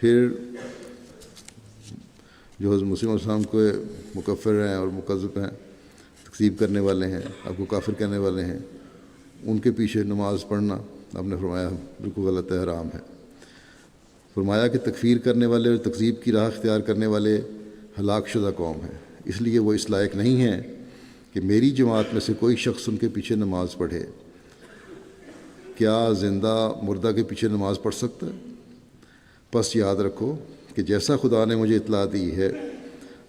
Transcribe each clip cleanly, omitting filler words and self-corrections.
پھر جو حضرت مسیح علیہ السلام کو مکفر ہیں اور مکذب ہیں، تکذیب کرنے والے ہیں، آپ کو کافر کہنے والے ہیں، ان کے پیچھے نماز پڑھنا آپ نے فرمایا بالکل غلط ہے، حرام ہے۔ فرمایا کہ تکفیر کرنے والے اور تکذیب کی راہ اختیار کرنے والے ہلاک شدہ قوم ہیں، اس لیے وہ اس لائق نہیں ہیں کہ میری جماعت میں سے کوئی شخص ان کے پیچھے نماز پڑھے۔ کیا زندہ مردہ کے پیچھے نماز پڑھ سکتا ہے؟ پس یاد رکھو کہ جیسا خدا نے مجھے اطلاع دی ہے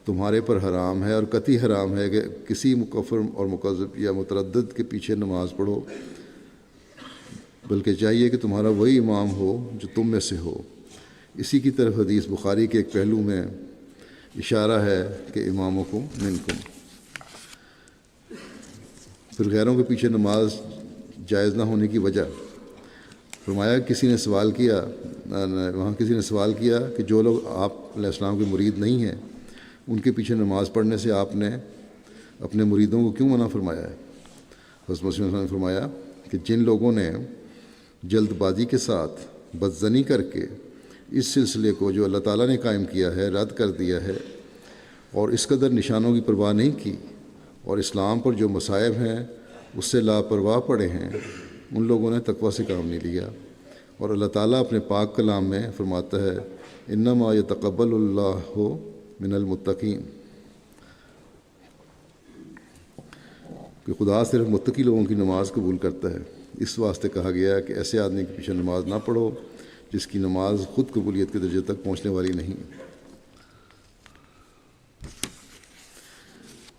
تمہارے پر حرام ہے، اور قطعی حرام ہے کہ کسی مکفر اور مکذب یا متردد کے پیچھے نماز پڑھو، بلکہ چاہیے کہ تمہارا وہی امام ہو جو تم میں سے ہو۔ اسی کی طرف حدیث بخاری کے ایک پہلو میں اشارہ ہے کہ امامکم منکم۔ پھر غیروں کے پیچھے نماز جائز نہ ہونے کی وجہ فرمایا، کسی نے سوال کیا کہ جو لوگ آپ علیہ السلام کے مرید نہیں ہیں ان کے پیچھے نماز پڑھنے سے آپ نے اپنے مریدوں کو کیوں منع فرمایا ہے؟ حضرت مسیح نے فرمایا کہ جن لوگوں نے جلد بازی کے ساتھ بدظنی کر کے اس سلسلے کو جو اللہ تعالیٰ نے قائم کیا ہے رد کر دیا ہے، اور اس قدر نشانوں کی پرواہ نہیں کی، اور اسلام پر جو مصائب ہیں اس سے لاپرواہ پڑے ہیں، ان لوگوں نے تقویٰ سے کام نہیں لیا۔ اور اللہ تعالیٰ اپنے پاک کلام میں فرماتا ہے انما یتقبل اللہ من المتقین، کہ خدا صرف متقی لوگوں کی نماز قبول کرتا ہے۔ اس واسطے کہا گیا ہے کہ ایسے آدمی کے پیچھے نماز نہ پڑھو جس کی نماز خود قبولیت کے درجے تک پہنچنے والی نہیں۔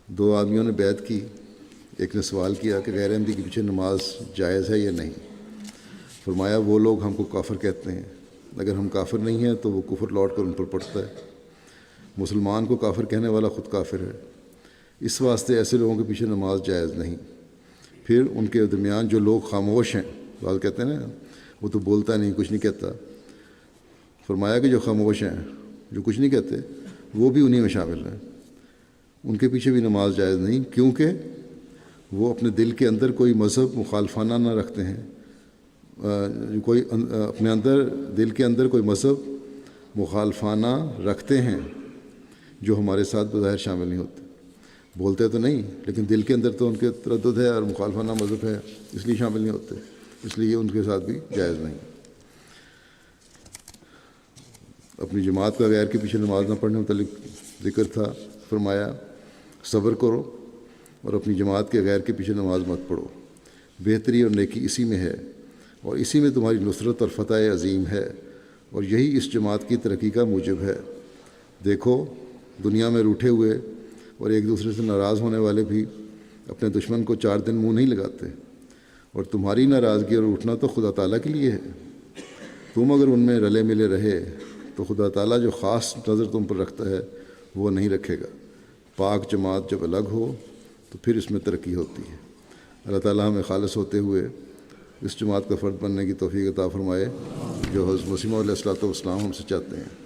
دو آدمیوں نے بیعت کی، ایک نے سوال کیا کہ غیر احمدی کے پیچھے نماز جائز ہے یا نہیں۔ فرمایا وہ لوگ ہم کو کافر کہتے ہیں، اگر ہم کافر نہیں ہیں تو وہ کفر لوٹ کر ان پر پڑتا ہے۔ مسلمان کو کافر کہنے والا خود کافر ہے، اس واسطے ایسے لوگوں کے پیچھے نماز جائز نہیں۔ پھر ان کے درمیان جو لوگ خاموش ہیں، بعض کہتے ہیں نا وہ تو بولتا نہیں، کچھ نہیں کہتا، فرمایا کہ جو خاموش ہیں، جو کچھ نہیں کہتے، وہ بھی انہی میں شامل ہیں، ان کے پیچھے بھی نماز جائز نہیں، کیونکہ وہ اپنے دل کے اندر کوئی مذہب مخالفانہ نہ رکھتے ہیں، اپنے اندر دل کے اندر کوئی مذہب مخالفانہ رکھتے ہیں جو ہمارے ساتھ بظاہر شامل نہیں ہوتے، بولتے تو نہیں لیکن دل کے اندر تو ان کے تردد ہے اور مخالفانہ مذہب ہے، اس لیے شامل نہیں ہوتے، اس لیے ان کے ساتھ بھی جائز نہیں۔ اپنی جماعت کا غیر کے پیچھے نماز نہ پڑھنے متعلق ذکر تھا، فرمایا صبر کرو اور اپنی جماعت کے غیر کے پیچھے نماز مت پڑھو، بہتری اور نیکی اسی میں ہے، اور اسی میں تمہاری نصرت اور فتح عظیم ہے، اور یہی اس جماعت کی ترقی کا موجب ہے۔ دیکھو دنیا میں روٹھے ہوئے اور ایک دوسرے سے ناراض ہونے والے بھی اپنے دشمن کو 4 دن منہ نہیں لگاتے، اور تمہاری ناراضگی اور اٹھنا تو خدا تعالیٰ کے لیے ہے۔ تم اگر ان میں رلے ملے رہے تو خدا تعالیٰ جو خاص نظر تم پر رکھتا ہے وہ نہیں رکھے گا۔ پاک جماعت جب الگ ہو تو پھر اس میں ترقی ہوتی ہے۔ اللہ تعالیٰ ہمیں خالص ہوتے ہوئے اس جماعت کا فرد بننے کی توفیق عطا فرمائے جو حضرت مسیح علیہ الصلوۃ والسلام ہم سے چاہتے ہیں۔